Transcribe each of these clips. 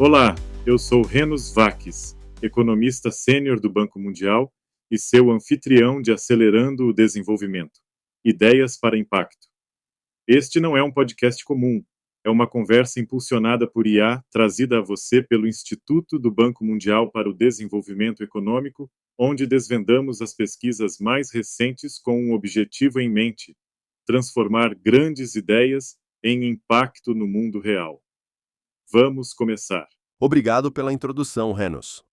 Olá, eu sou Renos Vakis, economista sênior do Banco Mundial e seu anfitrião de Acelerando o Desenvolvimento. Ideias para Impacto. Este não é um podcast comum, é uma conversa impulsionada por IA, trazida a você pelo Instituto do Banco Mundial para o Desenvolvimento Econômico, onde desvendamos as pesquisas mais recentes com um objetivo em mente: transformar grandes ideias em impacto no mundo real. Vamos começar. Obrigado pela introdução, Renos.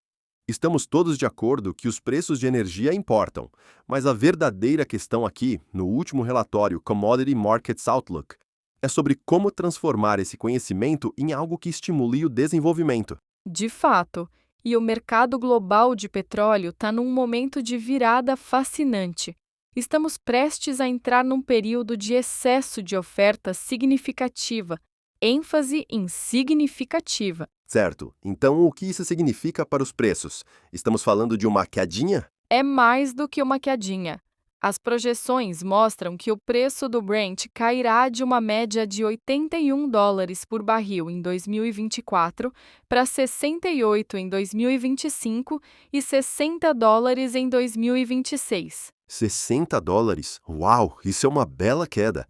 Estamos todos de acordo que os preços de energia importam, mas a verdadeira questão aqui, no último relatório Commodity Markets Outlook, é sobre como transformar esse conhecimento em algo que estimule o desenvolvimento. De fato, e o mercado global de petróleo está num momento de virada fascinante. Estamos prestes a entrar num período de excesso de oferta significativa, ênfase em significativa. Certo, então o que isso significa para os preços? Estamos falando de uma quedinha? É mais do que uma quedinha. As projeções mostram que o preço do Brent cairá de uma média de $81 por barril em 2024 para 68 em 2025 e $60 em 2026. $60? Uau, isso é uma bela queda.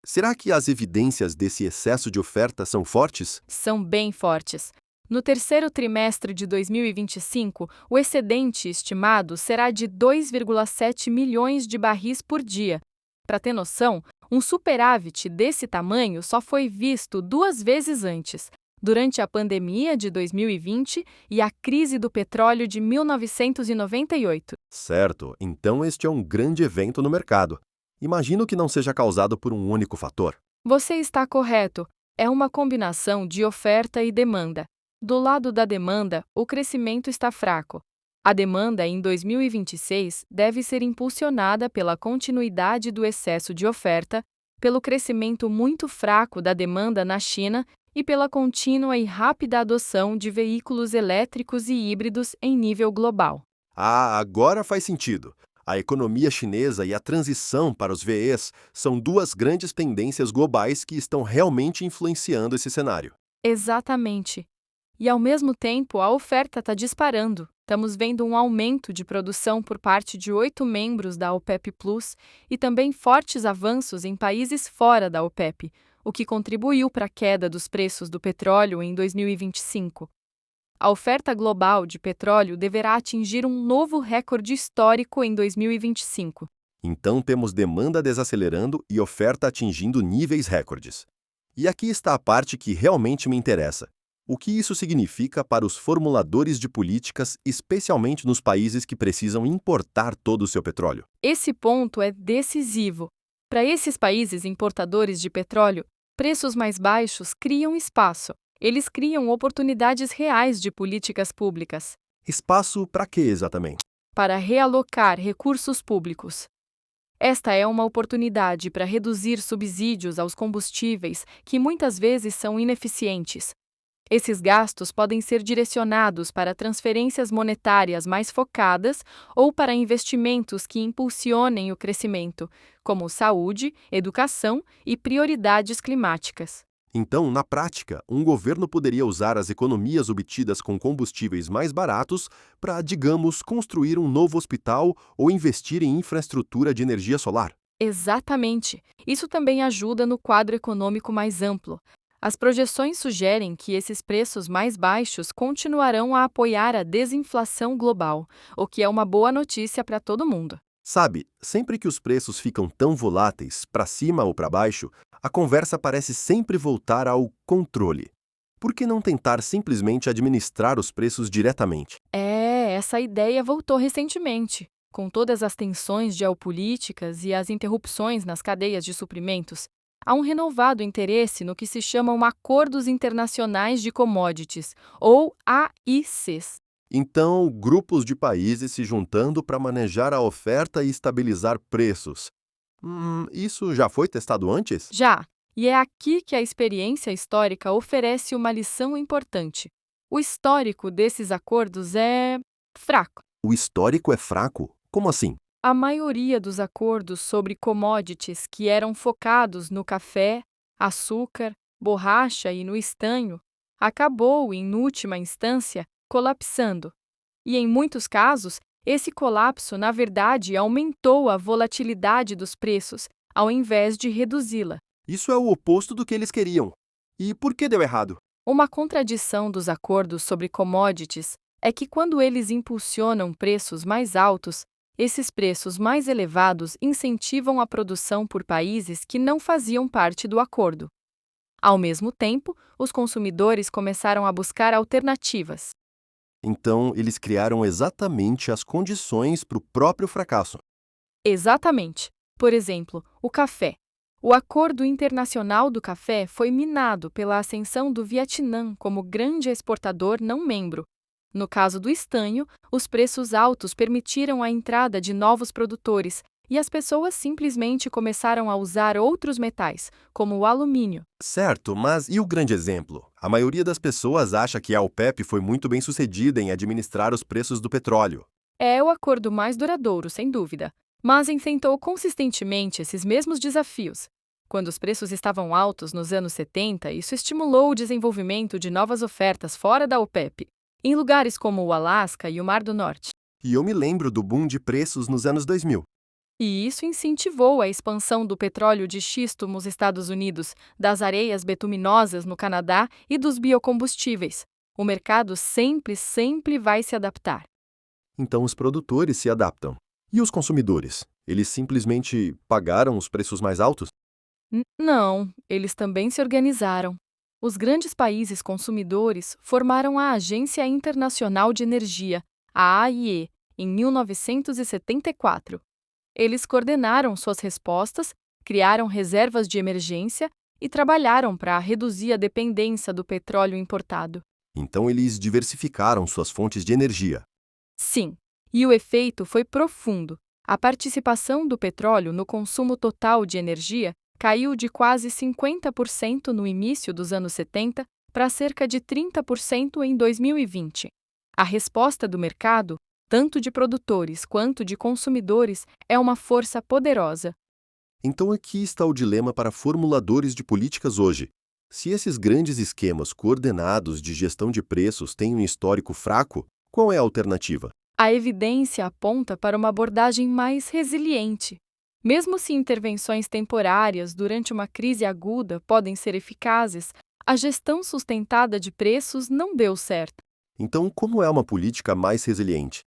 Será que as evidências desse excesso de oferta são fortes? São bem fortes. No terceiro trimestre de 2025, o excedente estimado será de 2,7 milhões de barris por dia. Para ter noção, um superávit desse tamanho só foi visto 2 vezes antes, durante a pandemia de 2020 e a crise do petróleo de 1998. Certo, então este é um grande evento no mercado. Imagino que não seja causado por um único fator. Você está correto. É uma combinação de oferta e demanda. Do lado da demanda, o crescimento está fraco. A demanda em 2026 deve ser impulsionada pela continuidade do excesso de oferta, pelo crescimento muito fraco da demanda na China e pela contínua e rápida adoção de veículos elétricos e híbridos em nível global. Ah, agora faz sentido. A economia chinesa e a transição para os VEs são duas grandes tendências globais que estão realmente influenciando esse cenário. Exatamente. E, ao mesmo tempo, a oferta está disparando. Estamos vendo um aumento de produção por parte de 8 membros da OPEP Plus e também fortes avanços em países fora da OPEP, o que contribuiu para a queda dos preços do petróleo em 2025. A oferta global de petróleo deverá atingir um novo recorde histórico em 2025. Então temos demanda desacelerando e oferta atingindo níveis recordes. E aqui está a parte que realmente me interessa. O que isso significa para os formuladores de políticas, especialmente nos países que precisam importar todo o seu petróleo? Esse ponto é decisivo. Para esses países importadores de petróleo, preços mais baixos criam espaço. Eles criam oportunidades reais de políticas públicas. Espaço para quê exatamente? Para realocar recursos públicos. Esta é uma oportunidade para reduzir subsídios aos combustíveis que muitas vezes são ineficientes. Esses gastos podem ser direcionados para transferências monetárias mais focadas ou para investimentos que impulsionem o crescimento, como saúde, educação e prioridades climáticas. Então, na prática, um governo poderia usar as economias obtidas com combustíveis mais baratos para, digamos, construir um novo hospital ou investir em infraestrutura de energia solar. Exatamente. Isso também ajuda no quadro econômico mais amplo. As projeções sugerem que esses preços mais baixos continuarão a apoiar a desinflação global, o que é uma boa notícia para todo mundo. Sabe, sempre que os preços ficam tão voláteis, para cima ou para baixo, a conversa parece sempre voltar ao controle. Por que não tentar simplesmente administrar os preços diretamente? Essa ideia voltou recentemente. Com todas as tensões geopolíticas e as interrupções nas cadeias de suprimentos, há um renovado interesse no que se chamam Acordos Internacionais de Commodities, ou AICs. Então, grupos de países se juntando para manejar a oferta e estabilizar preços. Isso já foi testado antes? Já, e é aqui que a experiência histórica oferece uma lição importante. O histórico desses acordos é fraco. O histórico é fraco? Como assim? A maioria dos acordos sobre commodities que eram focados no café, açúcar, borracha e no estanho acabou, em última instância, colapsando. E em muitos casos, esse colapso, na verdade, aumentou a volatilidade dos preços, ao invés de reduzi-la. Isso é o oposto do que eles queriam. E por que deu errado? Uma contradição dos acordos sobre commodities é que, quando eles impulsionam preços mais altos, esses preços mais elevados incentivam a produção por países que não faziam parte do acordo. Ao mesmo tempo, os consumidores começaram a buscar alternativas. Então, eles criaram exatamente as condições para o próprio fracasso. Exatamente. Por exemplo, o café. O Acordo Internacional do Café foi minado pela ascensão do Vietnã como grande exportador não membro. No caso do estanho, os preços altos permitiram a entrada de novos produtores e as pessoas simplesmente começaram a usar outros metais, como o alumínio. Certo, mas e o grande exemplo? A maioria das pessoas acha que a OPEP foi muito bem sucedida em administrar os preços do petróleo. É o acordo mais duradouro, sem dúvida, mas enfrentou consistentemente esses mesmos desafios. Quando os preços estavam altos nos anos 70, isso estimulou o desenvolvimento de novas ofertas fora da OPEP, em lugares como o Alasca e o Mar do Norte. E eu me lembro do boom de preços nos anos 2000. E isso incentivou a expansão do petróleo de xisto nos Estados Unidos, das areias betuminosas no Canadá e dos biocombustíveis. O mercado sempre vai se adaptar. Então os produtores se adaptam. E os consumidores? Eles simplesmente pagaram os preços mais altos? Não, eles também se organizaram. Os grandes países consumidores formaram a Agência Internacional de Energia, a AIE, em 1974. Eles coordenaram suas respostas, criaram reservas de emergência e trabalharam para reduzir a dependência do petróleo importado. Então eles diversificaram suas fontes de energia. Sim, e o efeito foi profundo. A participação do petróleo no consumo total de energia caiu de quase 50% no início dos anos 70 para cerca de 30% em 2020. A resposta do mercado, tanto de produtores quanto de consumidores, é uma força poderosa. Então aqui está o dilema para formuladores de políticas hoje. Se esses grandes esquemas coordenados de gestão de preços têm um histórico fraco, qual é a alternativa? A evidência aponta para uma abordagem mais resiliente. Mesmo se intervenções temporárias durante uma crise aguda podem ser eficazes, a gestão sustentada de preços não deu certo. Então, como é uma política mais resiliente?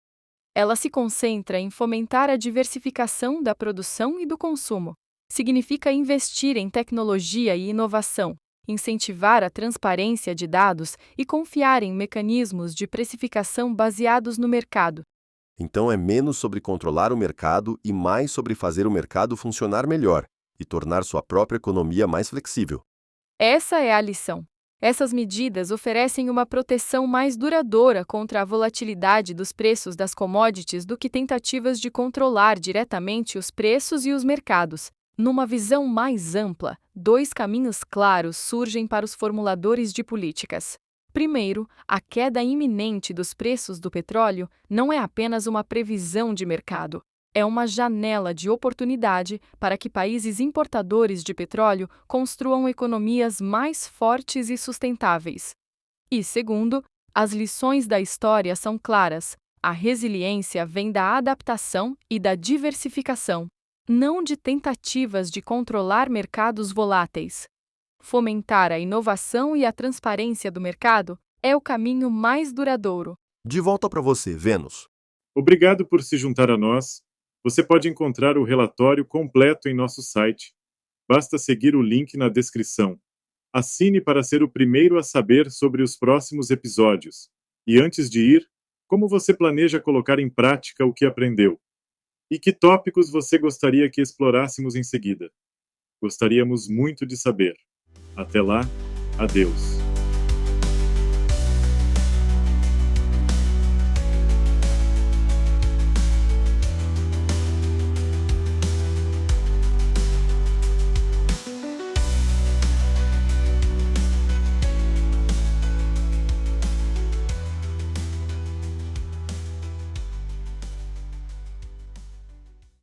Ela se concentra em fomentar a diversificação da produção e do consumo. Significa investir em tecnologia e inovação, incentivar a transparência de dados e confiar em mecanismos de precificação baseados no mercado. Então é menos sobre controlar o mercado e mais sobre fazer o mercado funcionar melhor e tornar sua própria economia mais flexível. Essa é a lição. Essas medidas oferecem uma proteção mais duradoura contra a volatilidade dos preços das commodities do que tentativas de controlar diretamente os preços e os mercados. Numa visão mais ampla, dois caminhos claros surgem para os formuladores de políticas. Primeiro, a queda iminente dos preços do petróleo não é apenas uma previsão de mercado. É uma janela de oportunidade para que países importadores de petróleo construam economias mais fortes e sustentáveis. E segundo, as lições da história são claras. A resiliência vem da adaptação e da diversificação, não de tentativas de controlar mercados voláteis. Fomentar a inovação e a transparência do mercado é o caminho mais duradouro. De volta para você, Vênus. Obrigado por se juntar a nós. Você pode encontrar o relatório completo em nosso site. Basta seguir o link na descrição. Assine para ser o primeiro a saber sobre os próximos episódios. E antes de ir, como você planeja colocar em prática o que aprendeu? E que tópicos você gostaria que explorássemos em seguida? Gostaríamos muito de saber. Até lá, adeus.